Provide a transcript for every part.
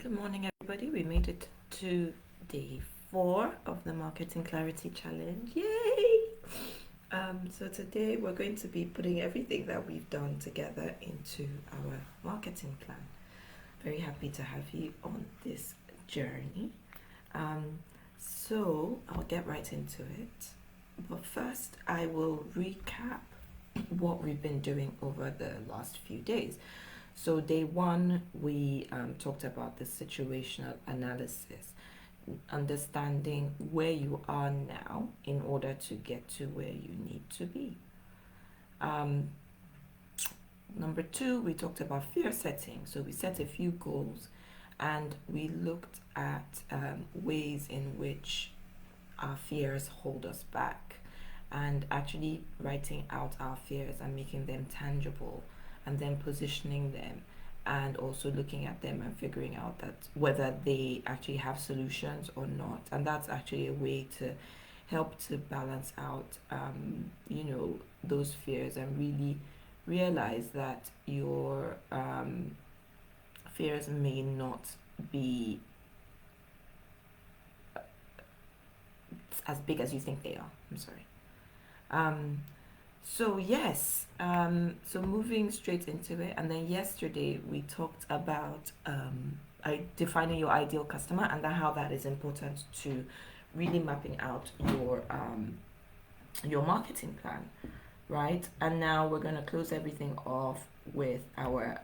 Good morning, everybody. We made it to day 4 of the Marketing Clarity Challenge. Yay! So today we're going to be putting everything that we've done together into our marketing plan. Very happy to have you on this journey. So I'll get right into it. But first, I will recap what we've been doing over the last few days. So day 1, we talked about the situational analysis, understanding where you are now in order to get to where you need to be. Number 2, we talked about fear setting. So we set a few goals and we looked at ways in which our fears hold us back, and actually writing out our fears and making them tangible, and then positioning them and also looking at them and figuring out that whether they actually have solutions or not. And that's actually a way to help to balance out those fears and really realize that your fears may not be as big as you think they are. I'm sorry. So moving straight into it, and then yesterday we talked about defining your ideal customer and how that is important to really mapping out your marketing plan, right? And now we're going to close everything off with our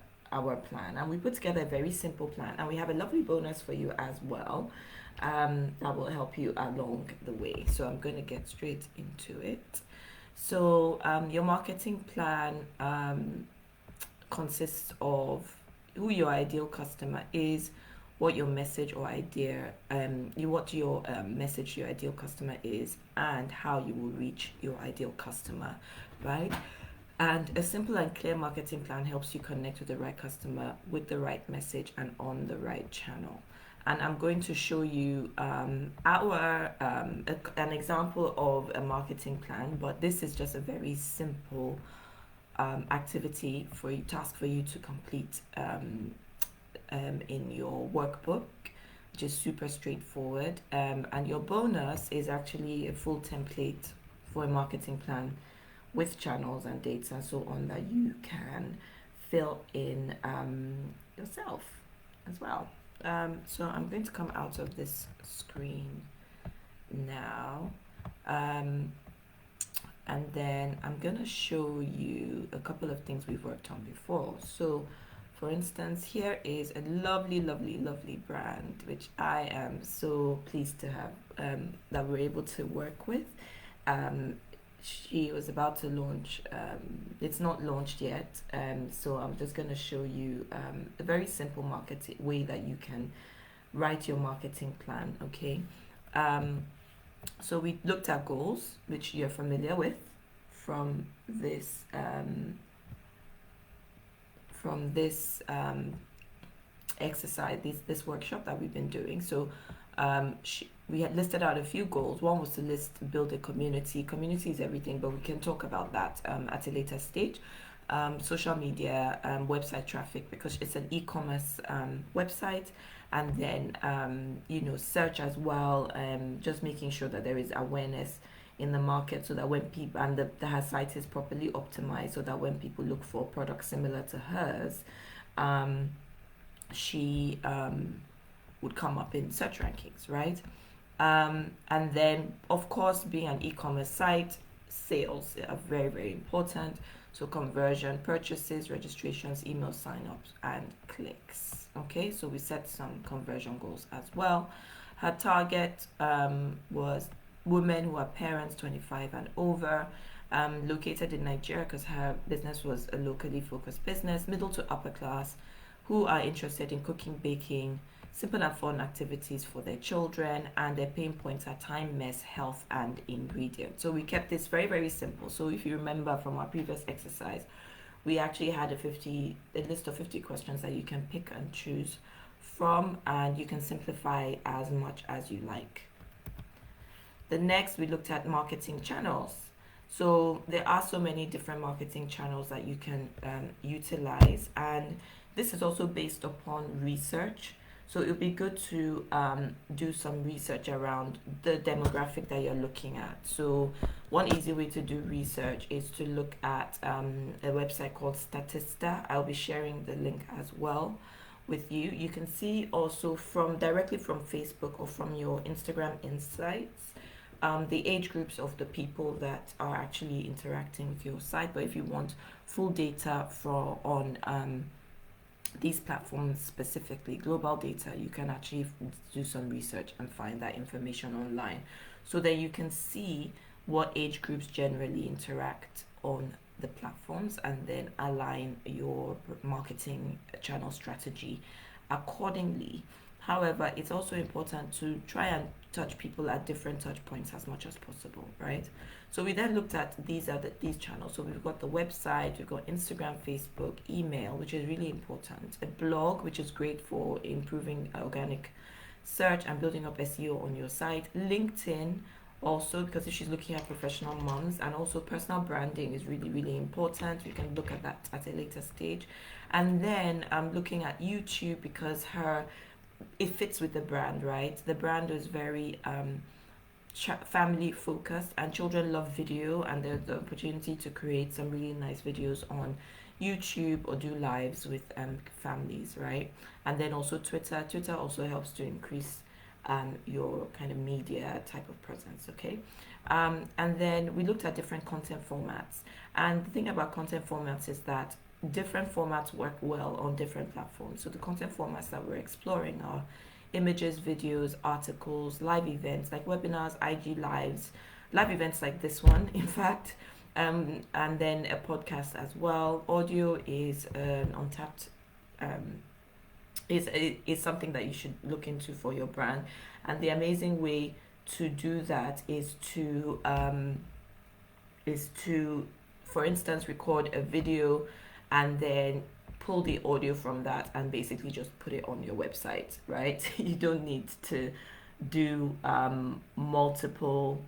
plan, and we put together a very simple plan, and we have a lovely bonus for you as well that will help you along the way. So I'm going to get straight into it. So your marketing plan consists of who your ideal customer is, what your message or idea, what your message to your ideal customer is, and how you will reach your ideal customer, right? And a simple and clear marketing plan helps you connect with the right customer with the right message and on the right channel. And I'm going to show you an example of a marketing plan, but this is just a very simple task for you to complete in your workbook, which is super straightforward. And your bonus is actually a full template for a marketing plan with channels and dates and so on that you can fill in yourself as well. So I'm going to come out of this screen now, and then I'm going to show you a couple of things we've worked on before. So for instance, here is a lovely brand which I am so pleased to have that we're able to work with. She was about to launch, it's not launched yet, so I'm just going to show you a very simple marketing way that you can write your marketing plan, okay? So we looked at goals, which you're familiar with from this exercise, this workshop that we've been doing. So we had listed out a few goals. One was to build a community. Community is everything, but we can talk about that at a later stage. Social media, website traffic, because it's an e-commerce website, and then search as well. Just making sure that there is awareness in the market, so that when people her site is properly optimized, so that when people look for products similar to hers, she would come up in search rankings, right? And then, of course, being an e-commerce site, sales are very, very important. So conversion, purchases, registrations, email sign-ups, and clicks. Okay, so we set some conversion goals as well. Her target was women who are parents 25 and over, located in Nigeria because her business was a locally focused business, middle to upper class, who are interested in cooking, baking, simple and fun activities for their children, and their pain points are time, mess, health, and ingredients. So we kept this very, very simple. So if you remember from our previous exercise, we actually had a list of 50 questions that you can pick and choose from, and you can simplify as much as you like. The next, we looked at marketing channels. So there are so many different marketing channels that you can utilize, and this is also based upon research. So it would be good to do some research around the demographic that you're looking at. So one easy way to do research is to look at a website called Statista. I'll be sharing the link as well with you. You can see also from directly from Facebook or from your Instagram insights the age groups of the people that are actually interacting with your site. But if you want full data for on these platforms specifically, global data, you can actually do some research and find that information online so that you can see what age groups generally interact on the platforms and then align your marketing channel strategy accordingly. However, it's also important to try and touch people at different touch points as much as possible, right? So we then looked at these channels. So we've got the website, we've got Instagram, Facebook, email, which is really important, a blog, which is great for improving organic search and building up SEO on your site, LinkedIn also, because if she's looking at professional moms, and also personal branding is really, really important. We can look at that at a later stage. And then I'm looking at YouTube because it fits with the brand, right? The brand is very family focused, and children love video, and there's the opportunity to create some really nice videos on YouTube or do lives with families, right? And then also Twitter also helps to increase your kind of media type of presence, okay? And then we looked at different content formats, and the thing about content formats is that different formats work well on different platforms. So the content formats that we're exploring are images, videos, articles, live events like webinars, IG lives, live events like this one, in fact, and then a podcast as well. Audio is untapped. Is something that you should look into for your brand, and the amazing way to do that is to for instance, record a video and then pull the audio from that and basically just put it on your website, right? You don't need to do multiple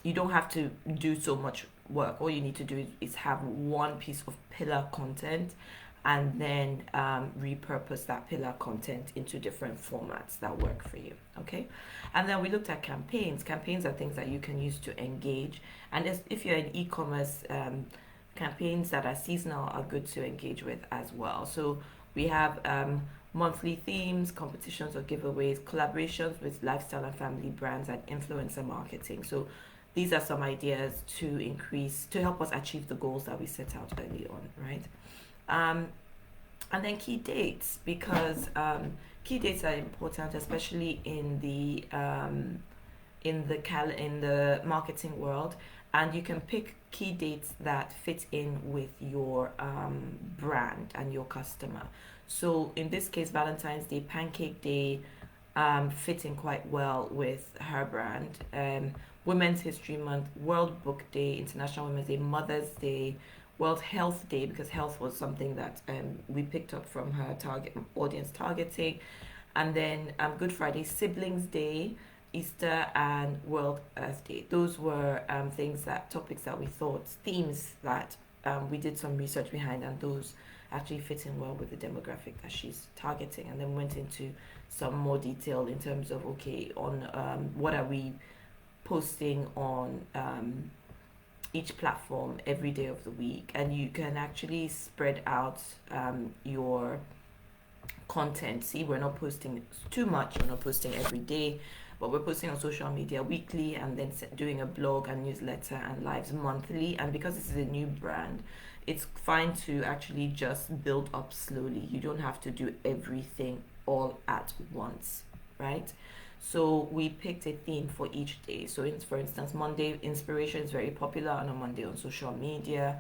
you don't have to do so much work. All you need to do is have one piece of pillar content and then repurpose that pillar content into different formats that work for you, okay? And then we looked at campaigns. Campaigns are things that you can use to engage, and if you're in e-commerce, campaigns that are seasonal are good to engage with as well. So we have monthly themes, competitions or giveaways, collaborations with lifestyle and family brands, and influencer marketing. So these are some ideas to help us achieve the goals that we set out early on, right? And then key dates, because key dates are important, especially in the marketing world, and you can pick key dates that fit in with your brand and your customer. So in this case, Valentine's Day, Pancake Day fit in quite well with her brand. Women's History Month, World Book Day, International Women's Day, Mother's Day, World Health Day, because health was something that we picked up from her target audience targeting, and then Good Friday, Siblings Day, Easter, and World Earth Day. Those were topics that we thought, themes that we did some research behind, and those actually fit in well with the demographic that she's targeting, and then went into some more detail in terms of on what are we posting on each platform every day of the week, and you can actually spread out your content. See, we're not posting too much, we're not posting every day, but we're posting on social media weekly, and then doing a blog and newsletter and lives monthly. And because this is a new brand, it's fine to actually just build up slowly. You don't have to do everything all at once, right? So we picked a theme for each day. So for instance, Monday inspiration is very popular on a Monday on social media.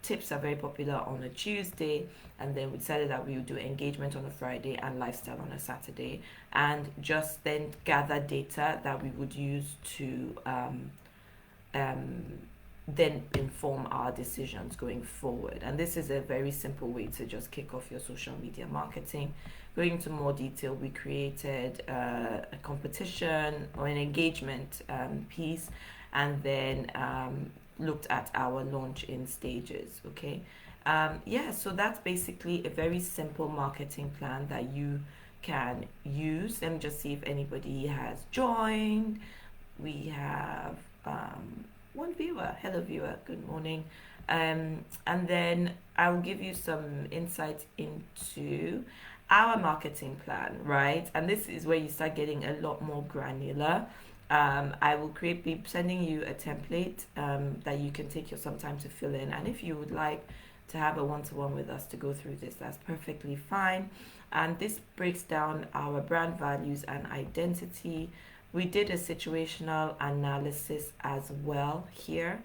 Tips are very popular on a Tuesday, and then we decided that we would do engagement on a Friday and lifestyle on a Saturday, and just then gather data that we would use to then inform our decisions going forward. And this is a very simple way to just kick off your social media marketing. Going into more detail, we created a competition or an engagement piece, and then looked at our launch in stages, okay? Yeah, so that's basically a very simple marketing plan that you can use. Let me just see if anybody has joined. We have one viewer. Hello, viewer. Good morning. And then I'll give you some insight into our marketing plan, right? And this is where you start getting a lot more granular. I will be sending you a template that you can take some time to fill in. And if you would like to have a one-to-one with us to go through this, that's perfectly fine. And this breaks down our brand values and identity. We did a situational analysis as well here.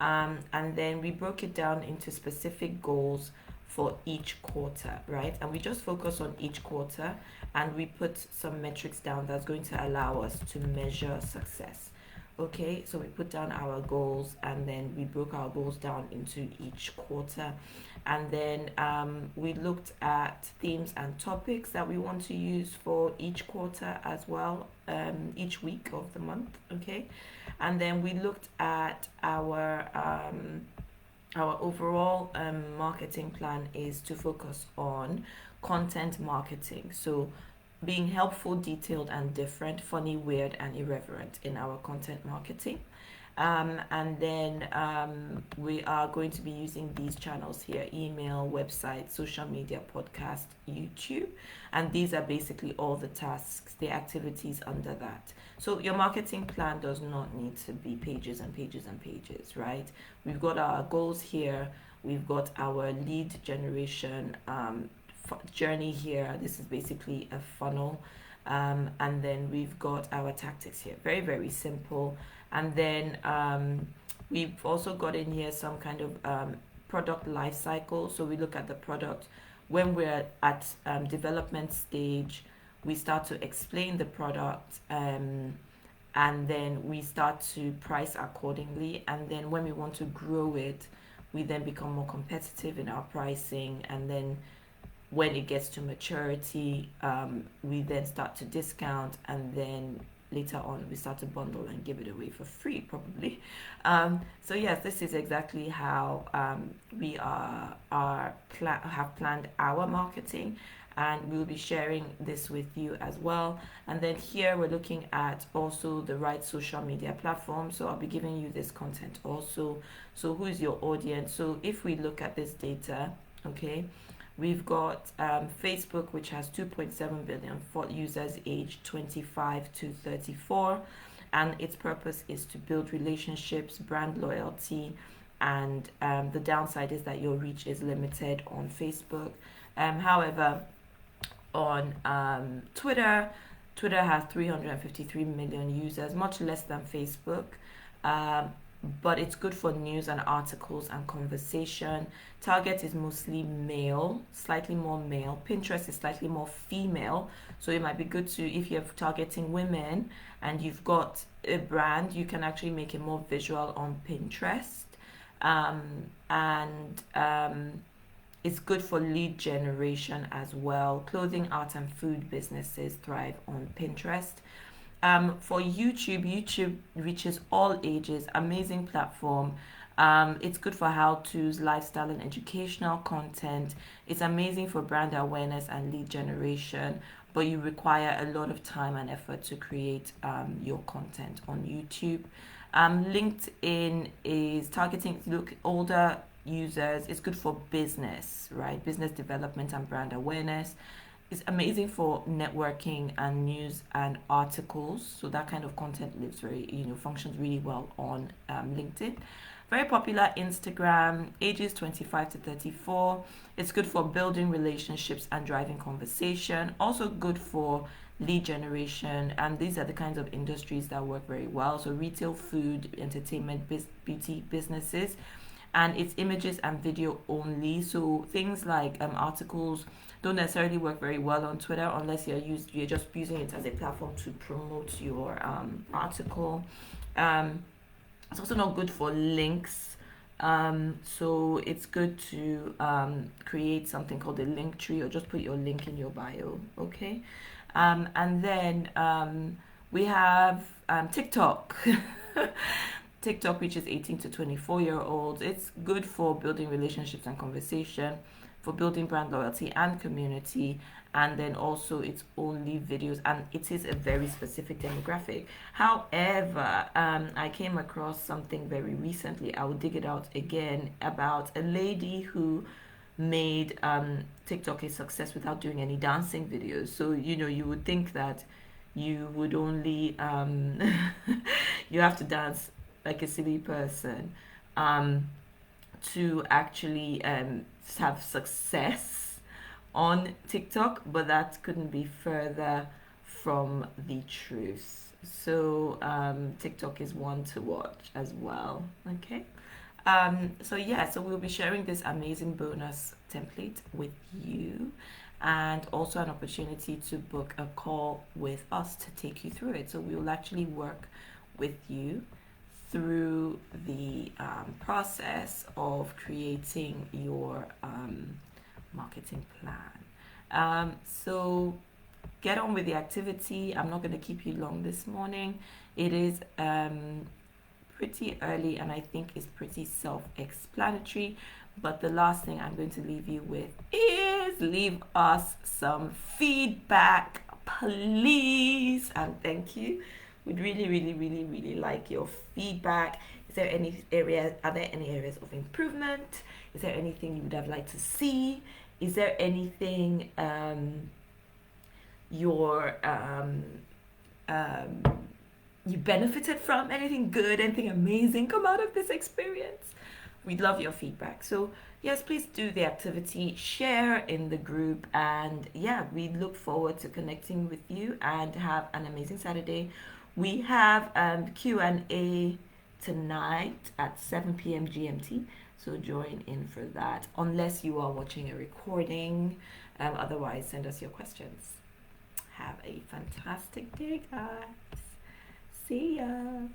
And then we broke it down into specific goals for each quarter, right? And we just focus on each quarter and we put some metrics down that's going to allow us to measure success. Okay, so we put down our goals and then we broke our goals down into each quarter. And then we looked at themes and topics that we want to use for each quarter as well, each week of the month. Okay, and then we looked at our overall marketing plan is to focus on content marketing. So being helpful, detailed, and different, funny, weird, and irreverent in our content marketing. And then we are going to be using these channels here: email, website, social media, podcast, YouTube. And these are basically all the tasks, the activities under that. So your marketing plan does not need to be pages and pages and pages, right? We've got our goals here. We've got our lead generation journey here. This is basically a funnel. And then we've got our tactics here. Very, very simple. And then we've also got in here some kind of product life cycle. So we look at the product when we're at development stage. We start to explain the product, and then we start to price accordingly. And then when we want to grow it, we then become more competitive in our pricing. And then when it gets to maturity, we then start to discount, and then later on we start to bundle and give it away for free, probably. So yes, this is exactly how we have planned our marketing, and we'll be sharing this with you as well. And then here we're looking at also the right social media platform. So I'll be giving you this content also. So who is your audience? So if we look at this data, okay, we've got Facebook, which has 2.7 billion for users aged 25 to 34. And its purpose is to build relationships, brand loyalty. And the downside is that your reach is limited on Facebook. However, on Twitter has 353 million users, much less than Facebook. But it's good for news and articles and conversation. Target is mostly male, slightly more male. Pinterest is slightly more female. So it might be good to, if you're targeting women and you've got a brand, you can actually make it more visual on Pinterest. It's good for lead generation as well. Clothing, art, and food businesses thrive on Pinterest. For YouTube reaches all ages, amazing platform. It's good for how-tos, lifestyle, and educational content. It's amazing for brand awareness and lead generation, but you require a lot of time and effort to create your content on YouTube. LinkedIn is targeting older users. It's good for business, right? Business development and brand awareness. It's amazing for networking and news and articles. So that kind of content functions really well on LinkedIn. Very popular Instagram, ages 25 to 34. It's good for building relationships and driving conversation. Also good for lead generation. And these are the kinds of industries that work very well. So retail, food, entertainment, beauty businesses. And it's images and video only. So things like articles don't necessarily work very well on Twitter unless you're just using it as a platform to promote your article. It's also not good for links. So it's good to create something called a link tree, or just put your link in your bio. Okay. And then we have TikTok. TikTok reaches 18 to 24-year-olds. It's good for building relationships and conversation, for building brand loyalty and community. And then also it's only videos, and it is a very specific demographic. However, I came across something very recently. I will dig it out again, about a lady who made TikTok a success without doing any dancing videos. So, you would think that you would only you have to dance like a silly person um, to actually have success on TikTok, but that couldn't be further from the truth. So TikTok is one to watch as well. Okay. So we'll be sharing this amazing bonus template with you, and also an opportunity to book a call with us to take you through it. So we will actually work with you through the process of creating your marketing plan. So get on with the activity. I'm not going to keep you long this morning. It is pretty early, and I think it's pretty self-explanatory. But the last thing I'm going to leave you with is leave us some feedback, please, and thank you. We'd really, really, really, really like your feedback. Is there any area? Are there any areas of improvement? Is there anything you would have liked to see? Is there anything you're you benefited from? Anything good? Anything amazing come out of this experience? We'd love your feedback. So yes, please do the activity, share in the group, and yeah, we look forward to connecting with you, and have an amazing Saturday. We have Q&A tonight at 7 p.m. GMT, so join in for that, unless you are watching a recording. Otherwise, send us your questions. Have a fantastic day, guys. See ya.